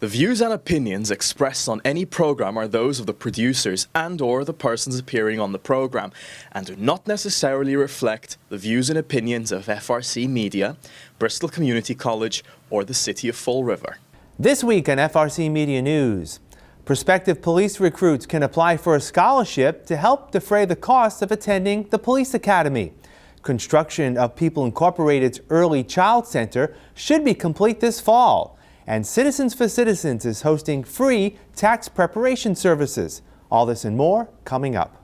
The views and opinions expressed on any program are those of the producers and/or the persons appearing on the program and do not necessarily reflect the views and opinions of FRCMedia, Bristol Community College, or the City of Fall River. This week on FRCmedia News, prospective police recruits can apply for a scholarship to help defray the costs of attending the police academy. Construction of People Incorporated's Early Child Center should be complete this fall. And Citizens for Citizens is hosting free tax preparation services. All this and more coming up.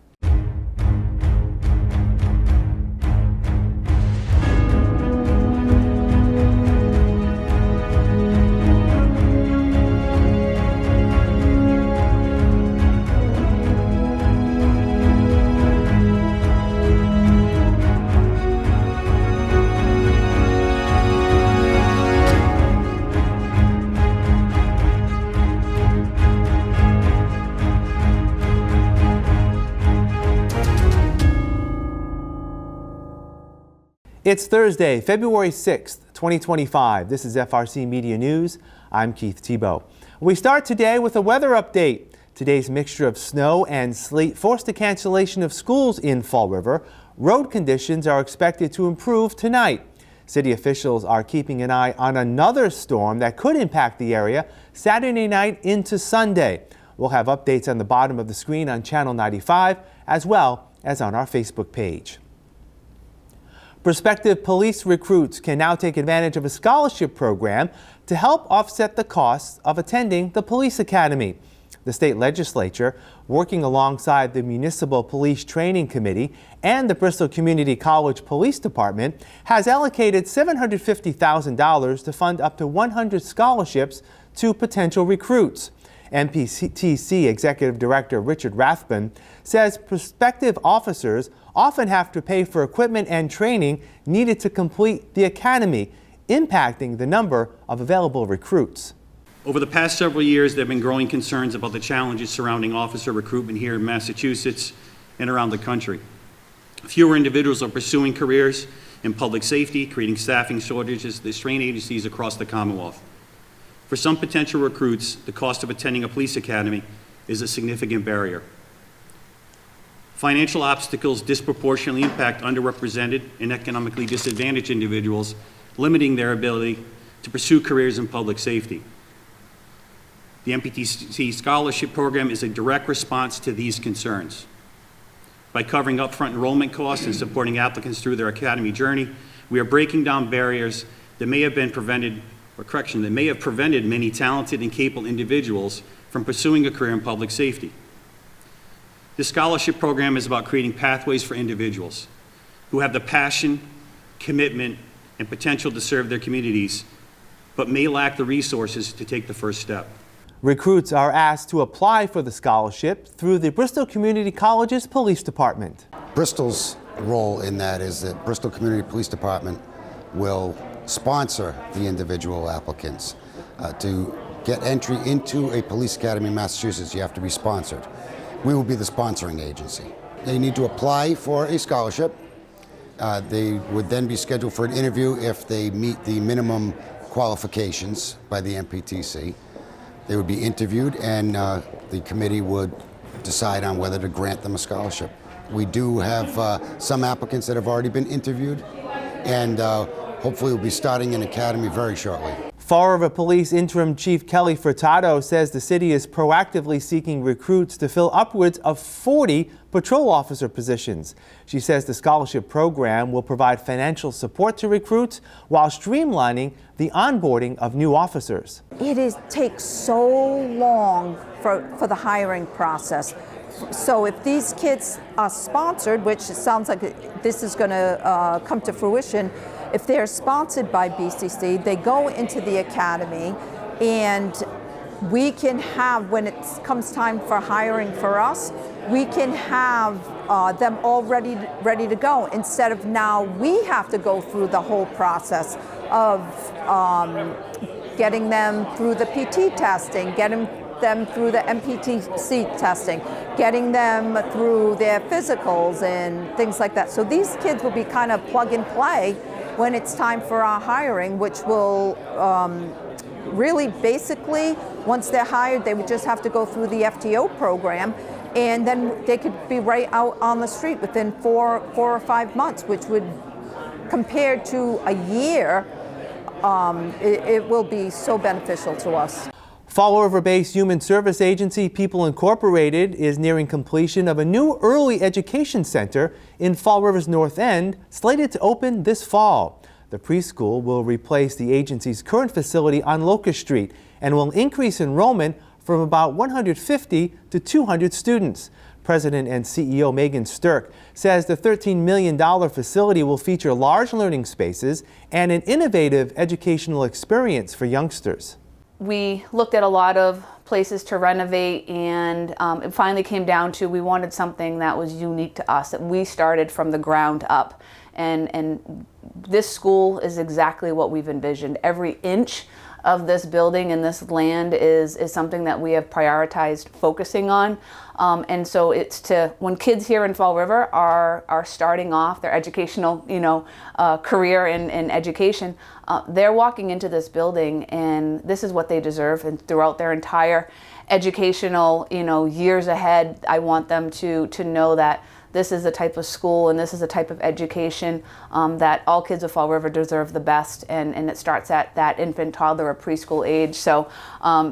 It's Thursday, February 6th, 2025. This is FRCmedia News. I'm Keith Tebow. We start today with a weather update. Today's mixture of snow and sleet forced the cancellation of schools in Fall River. Road conditions are expected to improve tonight. City officials are keeping an eye on another storm that could impact the area Saturday night into Sunday. We'll have updates on the bottom of the screen on Channel 95 as well as on our Facebook page. Prospective police recruits can now take advantage of a scholarship program to help offset the costs of attending the police academy. The state legislature, working alongside the Municipal Police Training Committee and the Bristol Community College Police Department, has allocated $750,000 to fund up to 100 scholarships to potential recruits. MPTC Executive Director Richard Rathbun says prospective officers often have to pay for equipment and training needed to complete the academy, impacting the number of available recruits. Over the past several years, there have been growing concerns about the challenges surrounding officer recruitment here in Massachusetts and around the country. Fewer individuals are pursuing careers in public safety, creating staffing shortages that strain agencies across the Commonwealth. For some potential recruits, the cost of attending a police academy is a significant barrier. Financial obstacles disproportionately impact underrepresented and economically disadvantaged individuals, limiting their ability to pursue careers in public safety. The MPTC Scholarship Program is a direct response to these concerns. By covering upfront enrollment costs and supporting applicants through their academy journey, we are breaking down barriers that may have prevented many talented and capable individuals from pursuing a career in public safety. This scholarship program is about creating pathways for individuals who have the passion, commitment, and potential to serve their communities, but may lack the resources to take the first step. Recruits are asked to apply for the scholarship through the Bristol Community College's Police Department. Bristol's role in that is that Bristol Community Police Department will sponsor the individual applicants. To get entry into a police academy in Massachusetts, you have to be sponsored. We will be the sponsoring agency. They need to apply for a scholarship. They would then be scheduled for an interview if they meet the minimum qualifications by the MPTC. They would be interviewed and the committee would decide on whether to grant them a scholarship. We do have some applicants that have already been interviewed, and hopefully we'll be starting an academy very shortly. Fall River Police Interim Chief Kelly Furtado says the city is proactively seeking recruits to fill upwards of 40 patrol officer positions. She says the scholarship program will provide financial support to recruits while streamlining the onboarding of new officers. It takes so long for the hiring process. So if these kids are sponsored, which it sounds like this is going to come to fruition, if they're sponsored by BCC, they go into the academy, and we can have, when it comes time for hiring for us, we can have them all ready to go, instead of now we have to go through the whole process of getting them through the PT testing, getting them through the MPTC testing, getting them through their physicals and things like that. So these kids will be kind of plug and play when it's time for our hiring, which will really, basically, once they're hired, they would just have to go through the FTO program, and then they could be right out on the street within 4 or 5 months, which would, compared to a year, it will be so beneficial to us. Fall River-based human service agency People Incorporated is nearing completion of a new early education center in Fall River's North End, slated to open this fall. The preschool will replace the agency's current facility on Locust Street and will increase enrollment from about 150 to 200 students. President and CEO Megan Stirk says the $13 million facility will feature large learning spaces and an innovative educational experience for youngsters. We looked at a lot of places to renovate, and it finally came down to we wanted something that was unique to us, that we started from the ground up. And this school is exactly what we've envisioned. Every inch of this building and this land is something that we have prioritized focusing on. And so it's to, when kids here in Fall River are starting off their educational, career in education, they're walking into this building and this is what they deserve. And throughout their entire educational, years ahead, I want them to know that this is the type of school and this is the type of education that all kids of Fall River deserve the best, and it starts at that infant, toddler, or preschool age. So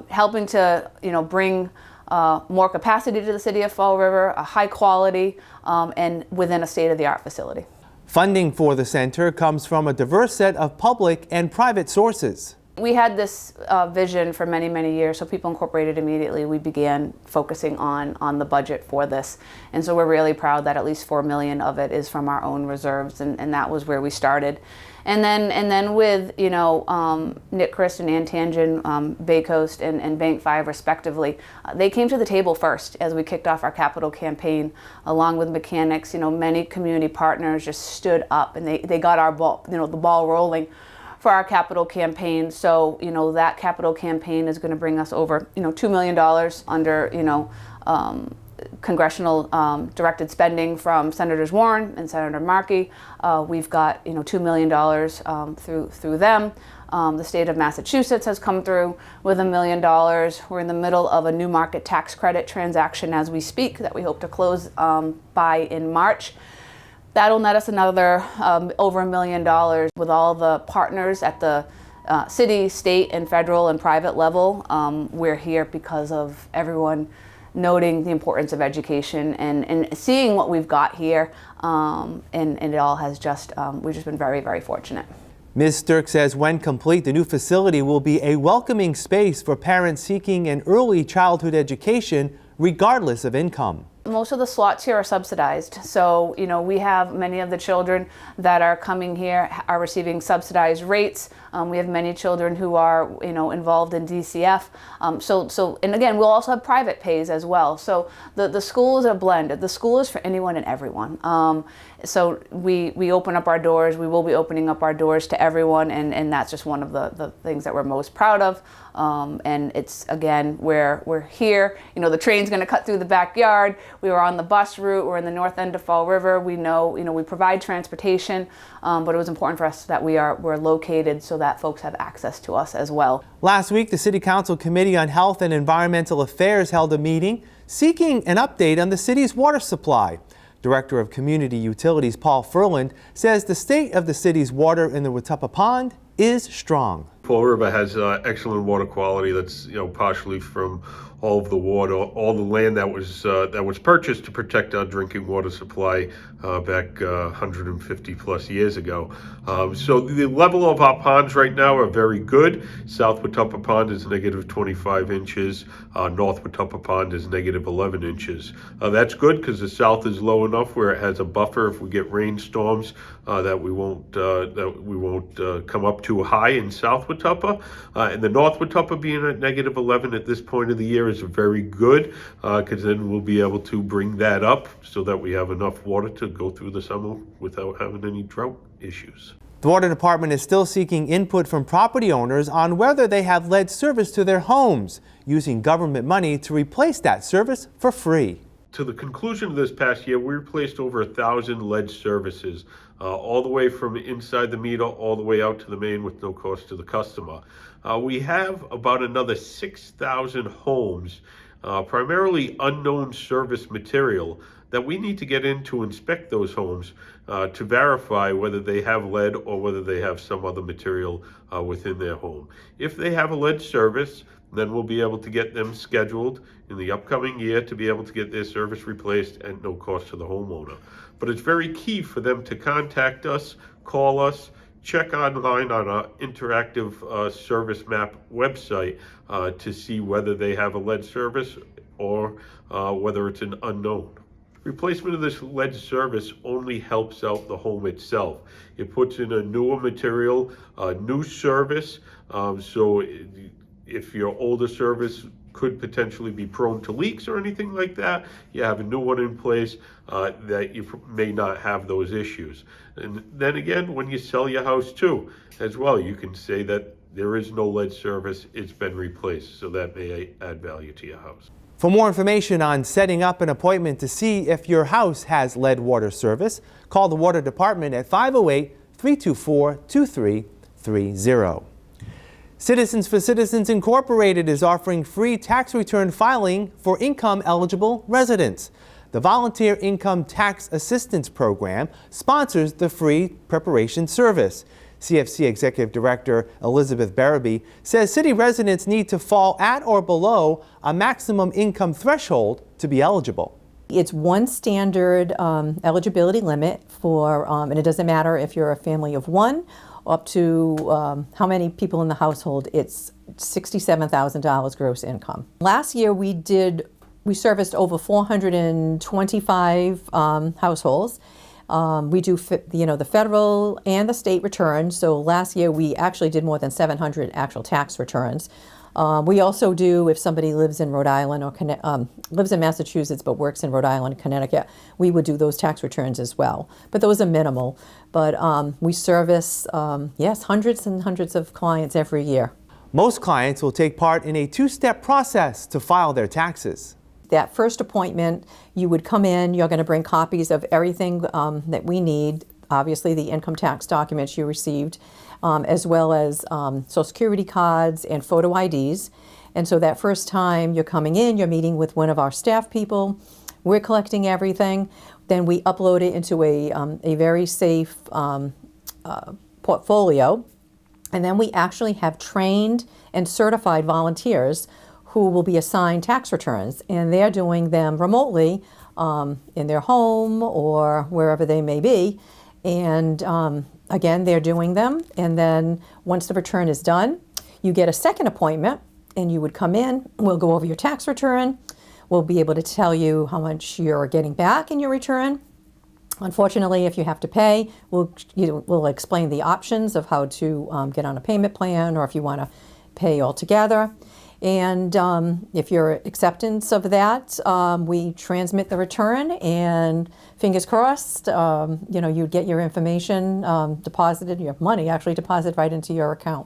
helping to bring more capacity to the city of Fall River, a high quality, and within a state-of-the-art facility. Funding for the center comes from a diverse set of public and private sources. We had this vision for many, many years, so People Incorporated immediately we began focusing on the budget for this. And so we're really proud that at least $4 million of it is from our own reserves, and that was where we started. And then with Nick Christ and Ann Tangent, Bay Coast and Bank 5 respectively, they came to the table first as we kicked off our capital campaign, along with mechanics. Many community partners just stood up and they got our ball, the ball rolling for our capital campaign. So, that capital campaign is going to bring us over, $2 million under, congressional directed spending from Senators Warren and Senator Markey. We've got, $2 million through them. The state of Massachusetts has come through with $1 million. We're in the middle of a new market tax credit transaction as we speak that we hope to close by in March. That'll net us another over $1 million with all the partners at the city, state, and federal and private level. We're here because of everyone noting the importance of education and seeing what we've got here. And it all has we've just been very, very fortunate. Ms. Stirk says when complete, the new facility will be a welcoming space for parents seeking an early childhood education, regardless of income. Most of the slots here are subsidized, so we have many of the children that are coming here are receiving subsidized rates. We have many children who are involved in DCF. And again, we'll also have private pays as well. So the school is a blend. The school is for anyone and everyone. So we open up our doors. We will be opening up our doors to everyone, and that's just one of the things that we're most proud of. And it's, again, we're here. The train's going to cut through the backyard. We were on the bus route. We're in the north end of Fall River. We know, we provide transportation, but it was important for us that we're located so that folks have access to us as well. Last week, the City Council Committee on Health and Environmental Affairs held a meeting seeking an update on the city's water supply. Director of Community Utilities Paul Furland says the state of the city's water in the Watuppa Pond is strong. Fall River has excellent water quality that's partially from all of the water, all the land that was purchased to protect our drinking water supply back 150 plus years ago. So the level of our ponds right now are very good. South Watuppa Pond is negative 25 inches. North Watuppa Pond is negative 11 inches. That's good because the south is low enough where it has a buffer if we get rainstorms that we won't come up too high in South Watuppa. And the North Watuppa being at negative 11 at this point of the year is very good because then we'll be able to bring that up so that we have enough water to go through the summer without having any drought issues. The Water Department is still seeking input from property owners on whether they have lead service to their homes, using government money to replace that service for free. To the conclusion of this past year, we replaced over 1,000 lead services, all the way from inside the meter all the way out to the main with no cost to the customer. We have about another 6,000 homes, primarily unknown service material, that we need to get in to inspect those homes to verify whether they have lead or whether they have some other material within their home. If they have a lead service, then we'll be able to get them scheduled in the upcoming year to be able to get their service replaced at no cost to the homeowner. But it's very key for them to contact us, call us, check online on our interactive service map website to see whether they have a lead service or whether it's an unknown. Replacement of this lead service only helps out the home itself. It puts in a newer material, a new service, so if your older service could potentially be prone to leaks or anything like that, you have a new one in place that you may not have those issues. And then again, when you sell your house too, as well, you can say that there is no lead service, it's been replaced, so that may add value to your house. For more information on setting up an appointment to see if your house has lead water service, call the Water Department at 508-324-2330. Citizens for Citizens Incorporated is offering free tax return filing for income-eligible residents. The Volunteer Income Tax Assistance Program sponsors the free preparation service. CFC Executive Director Elizabeth Barabee says city residents need to fall at or below a maximum income threshold to be eligible. It's one standard eligibility limit for, and it doesn't matter if you're a family of one, up to how many people in the household. It's $67,000 gross income. Last year we serviced over 425 households. We do the federal and the state returns. So last year we actually did more than 700 actual tax returns. We also do, if somebody lives in Rhode Island or lives in Massachusetts but works in Rhode Island, Connecticut, we would do those tax returns as well. But those are minimal. But we service, yes, hundreds and hundreds of clients every year. Most clients will take part in a two-step process to file their taxes. That first appointment, you would come in, you're going to bring copies of everything that we need, obviously the income tax documents you received, as well as Social Security cards and photo IDs. And so that first time you're coming in, you're meeting with one of our staff people, we're collecting everything, then we upload it into a very safe portfolio, and then we actually have trained and certified volunteers who will be assigned tax returns, and they're doing them remotely in their home or wherever they may be. And again, they're doing them, and then once the return is done, you get a second appointment, and you would come in, we'll go over your tax return, we'll be able to tell you how much you're getting back in your return. Unfortunately, if you have to pay, we'll explain the options of how to get on a payment plan, or if you want to pay altogether. And if your acceptance of that, we transmit the return, and fingers crossed, you'd get your information deposited, your money actually deposited right into your account.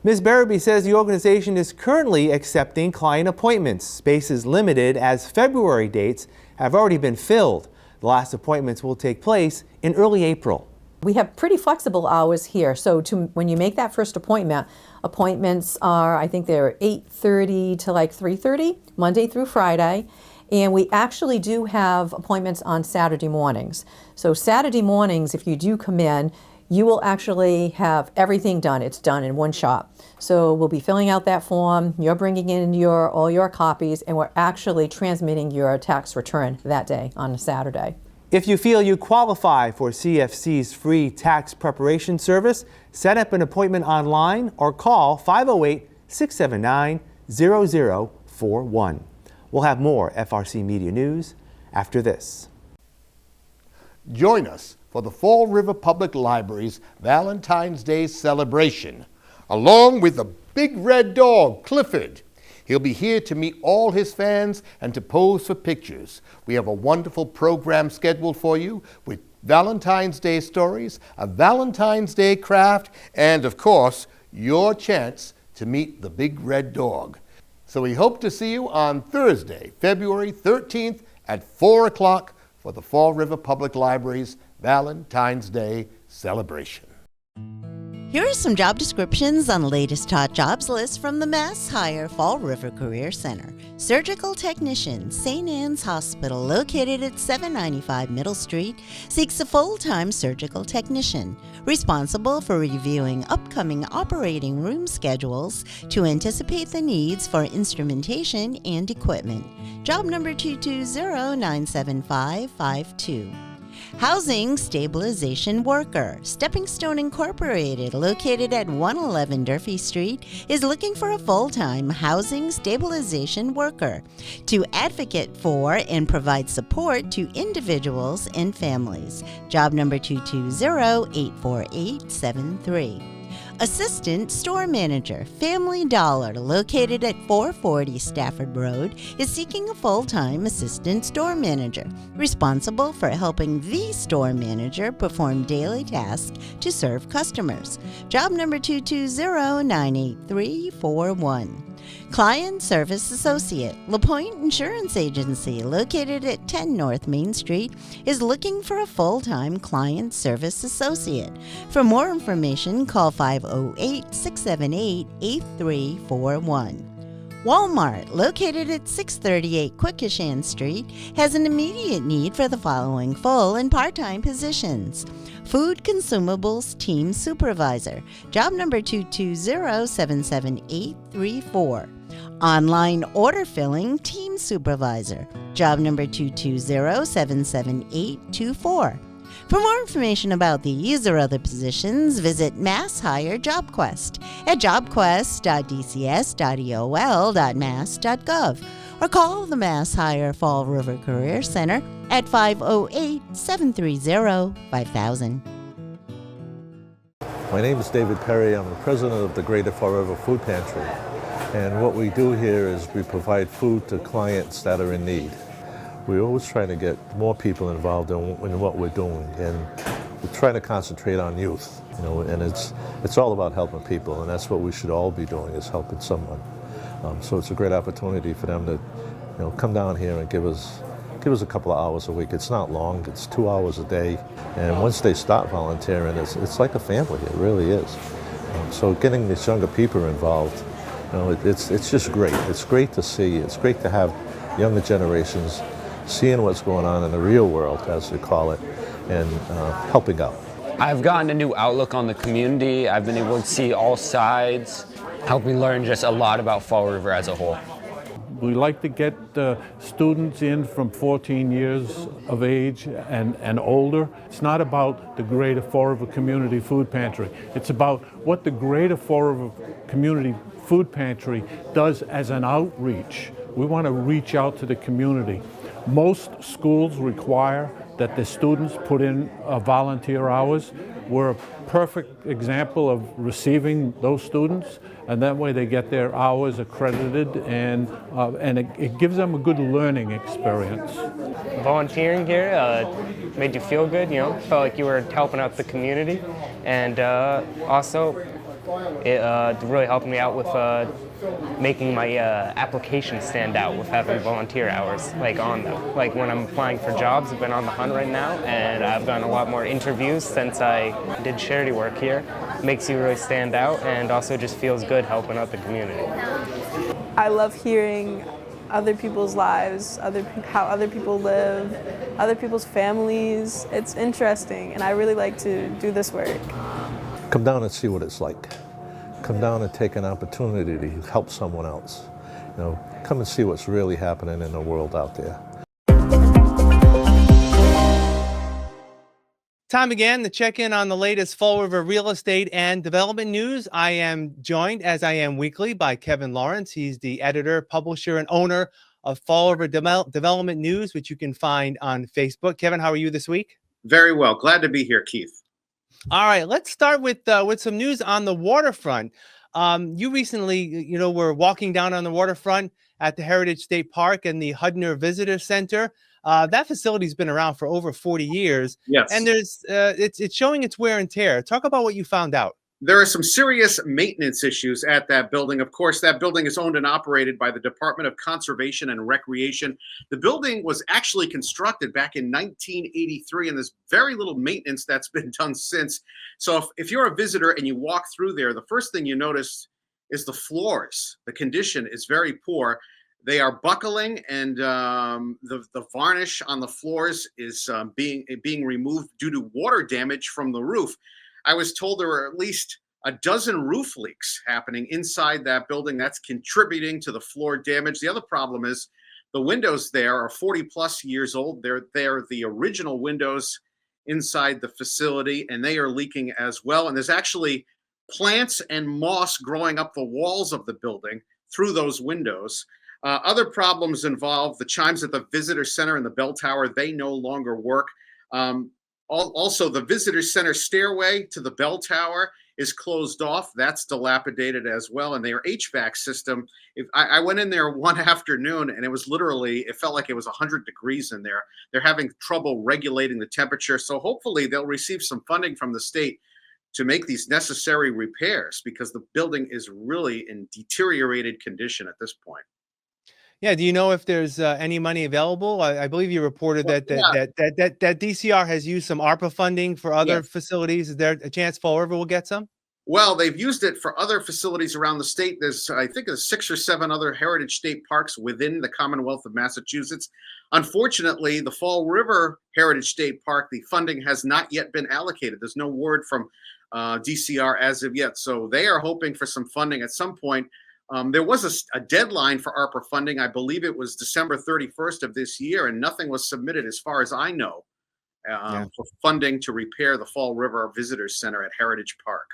Ms. Barabee says the organization is currently accepting client appointments. Space is limited as February dates have already been filled. The last appointments will take place in early April. We have pretty flexible hours here, so when you make that first appointment, appointments are, I think they're 8:30 to like 3:30, Monday through Friday, and we actually do have appointments on Saturday mornings. So Saturday mornings, if you do come in, you will actually have everything done. It's done in one shot. So we'll be filling out that form, you're bringing in all your copies, and we're actually transmitting your tax return that day on a Saturday. If you feel you qualify for CFC's free tax preparation service, set up an appointment online or call 508-679-0041. We'll have more FRC Media News after this. Join us for the Fall River Public Library's Valentine's Day celebration, along with the big red dog, Clifford. He'll be here to meet all his fans and to pose for pictures. We have a wonderful program scheduled for you with Valentine's Day stories, a Valentine's Day craft, and of course, your chance to meet the big red dog. So we hope to see you on Thursday, February 13th at 4 o'clock for the Fall River Public Library's Valentine's Day celebration. Here are some job descriptions on the latest hot jobs list from the Mass Hire Fall River Career Center. Surgical technician, St. Anne's Hospital, located at 795 Middle Street, seeks a full-time surgical technician, responsible for reviewing upcoming operating room schedules to anticipate the needs for instrumentation and equipment. Job number 220-97552. Housing Stabilization Worker. Stepping Stone Incorporated, located at 111 Durfee Street, is looking for a full-time housing stabilization worker to advocate for and provide support to individuals and families. Job number 220-84873. Assistant Store Manager, Family Dollar, located at 440 Stafford Road, is seeking a full-time assistant store manager, responsible for helping the store manager perform daily tasks to serve customers. Job number 220-98341. Client Service Associate, LaPointe Insurance Agency, located at 10 North Main Street, is looking for a full-time Client Service Associate. For more information, call 508-678-8341. Walmart, located at 638 Quikasham Street, has an immediate need for the following full and part-time positions. Food Consumables Team Supervisor, job number 220-77834. Online Order Filling Team Supervisor, job number 220-77824. For more information about these or other positions, visit Mass Hire JobQuest at jobquest.dcs.eol.mass.gov or call the Mass Hire Fall River Career Center at 508-730-5000. My name is David Perry. I'm the president of the Greater Fall River Food Pantry. And what we do here is we provide food to clients that are in need. We're always trying to get more people involved in what we're doing, and we're trying to concentrate on youth, and it's all about helping people, and that's what we should all be doing, is helping someone. So it's a great opportunity for them to come down here and give us a couple of hours a week. It's not long, it's 2 hours a day, and once they start volunteering, it's like a family, it really is. So getting these younger people involved, it's just great. It's great to see, it's great to have younger generations seeing what's going on in the real world, as we call it, and helping out. I've gotten a new outlook on the community. I've been able to see all sides, helped me learn just a lot about Fall River as a whole. We like to get students in from 14 years of age and older. It's not about the Greater Fall River Community Food Pantry. It's about what the Greater Fall River Community Food Pantry does as an outreach. We want to reach out to the community. Most schools require that the students put in volunteer hours. We're a perfect example of receiving those students, and that way they get their hours accredited, and it gives them a good learning experience. Volunteering here made you feel good, felt like you were helping out the community, and also it really helped me out with making my application stand out with having volunteer hours on them. Like when I'm applying for jobs, I've been on the hunt right now, and I've done a lot more interviews since I did charity work here. Makes you really stand out, and also just feels good helping out the community. I love hearing other people's lives, how other people live, other people's families. It's interesting, and I really like to do this work. Come down and see what it's like. Come down and take an opportunity to help someone else. Come and see what's really happening in the world out there. Time again to check in on the latest Fall River real estate and development news. I am joined, as I am weekly, by Kevin Lawrence. He's the editor, publisher, and owner of Fall River Development News, which you can find on Facebook. Kevin, how are you this week? Very well. Glad to be here, Keith. All right, let's start with some news on the waterfront. You recently, were walking down on the waterfront at the Heritage State Park and the Hudner Visitor Center. That facility's been around for over 40 years. Yes. And there's it's showing its wear and tear. Talk about what you found out. There are some serious maintenance issues at that building. Of course, that building is owned and operated by the Department of Conservation and Recreation. The building was actually constructed back in 1983, and there's very little maintenance that's been done since. So if you're a visitor and you walk through there, the first thing you notice is the floors. The condition is very poor. They are buckling, and the varnish on the floors is being removed due to water damage from the roof. I was told there were at least a dozen roof leaks happening inside that building. That's contributing to the floor damage. The other problem is the windows there are 40 plus years old. They're the original windows inside the facility, and they are leaking as well. And there's actually plants and moss growing up the walls of the building through those windows. Other problems involve the chimes at the visitor center and the bell tower. They no longer work. Also, the visitor center stairway to the bell tower is closed off. That's dilapidated as well. And their HVAC system, I went in there one afternoon, and it was literally, it felt like it was 100 degrees in there. They're having trouble regulating the temperature. So hopefully they'll receive some funding from the state to make these necessary repairs, because the building is really in deteriorated condition at this point. Yeah, do you know if there's any money available? I believe you reported that DCR has used some ARPA funding for other facilities. Is there a chance Fall River will get some? Well, they've used it for other facilities around the state. I think there's 6 or 7 other heritage state parks within the Commonwealth of Massachusetts. Unfortunately, the Fall River Heritage State Park, the funding has not yet been allocated. There's no word from DCR as of yet. So they are hoping for some funding at some point. There was a deadline for ARPA funding. I believe it was December 31st of this year, and nothing was submitted, as far as I know, for funding to repair the Fall River Visitors Center at Heritage Park.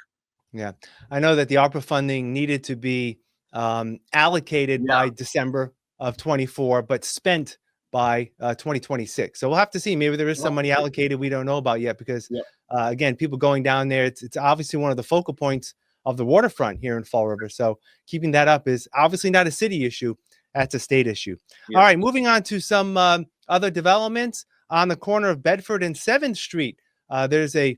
Yeah, I know that the ARPA funding needed to be allocated by December of 24, but spent by 2026. So we'll have to see. Maybe there is some money allocated we don't know about yet, because again, people going down there, it's obviously one of the focal points of the waterfront here in Fall River. So keeping that up is obviously not a city issue. That's a state issue. All right, moving on to some other developments on the corner of Bedford and 7th Street. There's a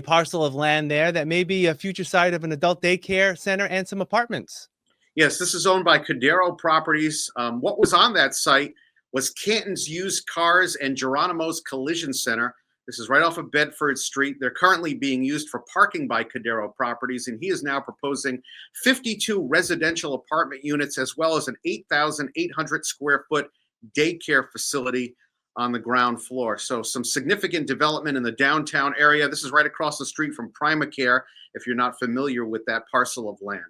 parcel of land there that may be a future site of an adult daycare center and some apartments. Yes, this is owned by Cordero Properties. What was on that site was Canton's Used Cars and Geronimo's Collision Center. This is right off of Bedford Street. They're currently being used for parking by Cordero Properties, and he is now proposing 52 residential apartment units, as well as an 8,800 square foot daycare facility on the ground floor. So some significant development in the downtown area. This is right across the street from Primacare, if you're not familiar with that parcel of land.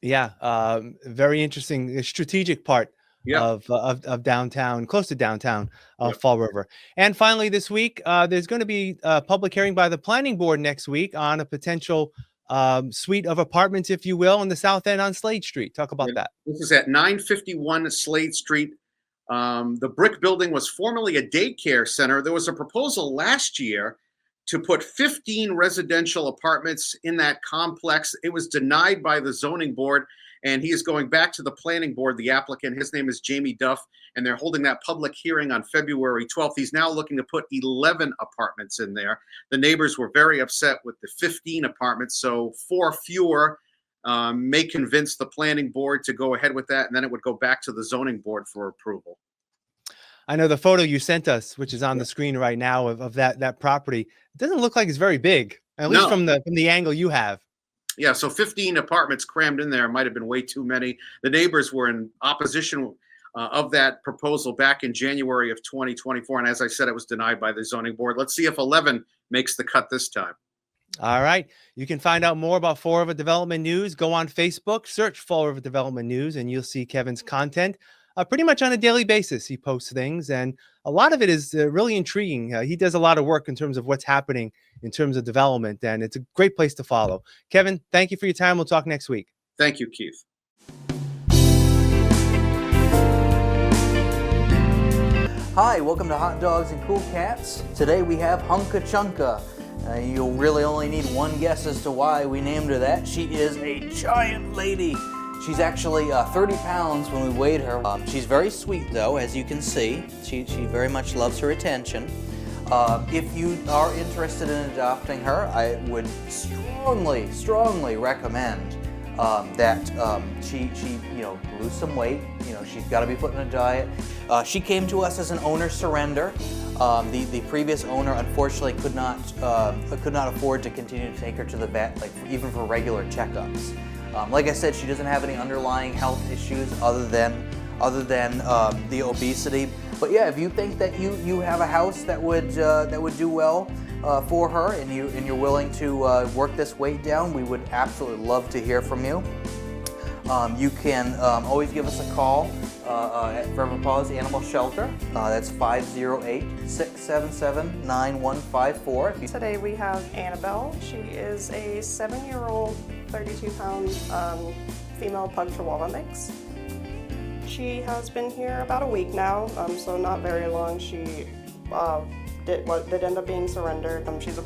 Yeah, very interesting, strategic part of downtown, close to downtown Fall River. And finally this week, there's going to be a public hearing by the planning board next week on a potential suite of apartments, if you will, in the South End on Slade Street. Talk about that. This is at 951 Slade Street. The brick building was formerly a daycare center. There was a proposal last year to put 15 residential apartments in that complex. It was denied by the zoning board, and he is going back to the planning board, the applicant. His name is Jamie Duff, and they're holding that public hearing on February 12th. He's now looking to put 11 apartments in there. The neighbors were very upset with the 15 apartments, so 4 fewer may convince the planning board to go ahead with that, and then it would go back to the zoning board for approval. I know the photo you sent us, which is on the screen right now of that property, it doesn't look like it's very big, at least from the angle you have. Yeah, so 15 apartments crammed in there might have been way too many. The neighbors were in opposition of that proposal back in January of 2024, and as I said, it was denied by the zoning board. Let's see if 11 makes the cut this time. All right. You can find out more about Fall River Development News. Go on Facebook, search Fall River Development News, and you'll see Kevin's content pretty much on a daily basis. He posts things, and a lot of it is really intriguing. He does a lot of work in terms of what's happening in terms of development, and it's a great place to follow. Kevin, thank you for your time. We'll talk next week. Thank you, Keith. Hi, welcome to Hot Dogs and Cool Cats. Today we have Hunka Chunka. You'll really only need one guess as to why we named her that. She is a giant lady. She's actually 30 pounds when we weighed her. She's very sweet though, as you can see. She very much loves her attention. If you are interested in adopting her, I would strongly recommend that she lose some weight. She's got to be put in a diet. She came to us as an owner surrender. The previous owner unfortunately could not afford to continue to take her to the vet, even for regular checkups. Like I said, she doesn't have any underlying health issues other than the obesity. But yeah, if you think that you have a house that would do well for her, and you're willing to work this weight down, we would absolutely love to hear from you. You can always give us a call at Forever Paws Animal Shelter. That's 508-677-9154. Today we have Annabelle. She is a 7-year-old, 32-pound female pug chihuahua mix. She has been here about a week now, so not very long. She did end up being surrendered. She's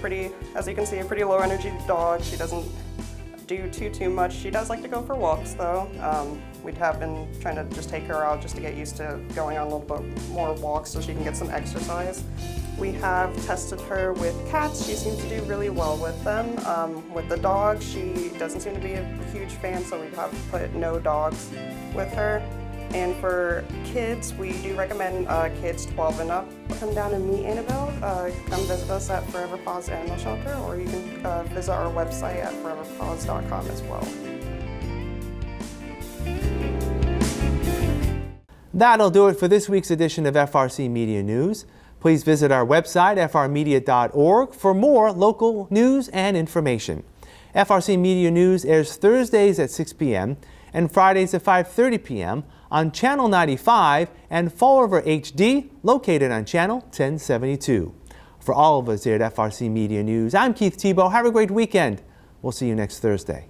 as you can see, a pretty low energy dog. She doesn't do too much. She does like to go for walks though. We have been trying to just take her out just to get used to going on a little bit more walks so she can get some exercise. We have tested her with cats. She seems to do really well with them. With the dog, she doesn't seem to be a huge fan, so we have put no dogs with her. And for kids, we do recommend kids 12 and up. Come down and meet Annabelle. Come visit us at Forever Paws Animal Shelter, or you can visit our website at foreverpaws.com as well. That'll do it for this week's edition of FRC Media News. Please visit our website, frmedia.org, for more local news and information. FRC Media News airs Thursdays at 6 p.m. and Fridays at 5:30 p.m. on Channel 95 and Fall River HD, located on Channel 1072. For all of us here at FRC Media News, I'm Keith Tebow. Have a great weekend. We'll see you next Thursday.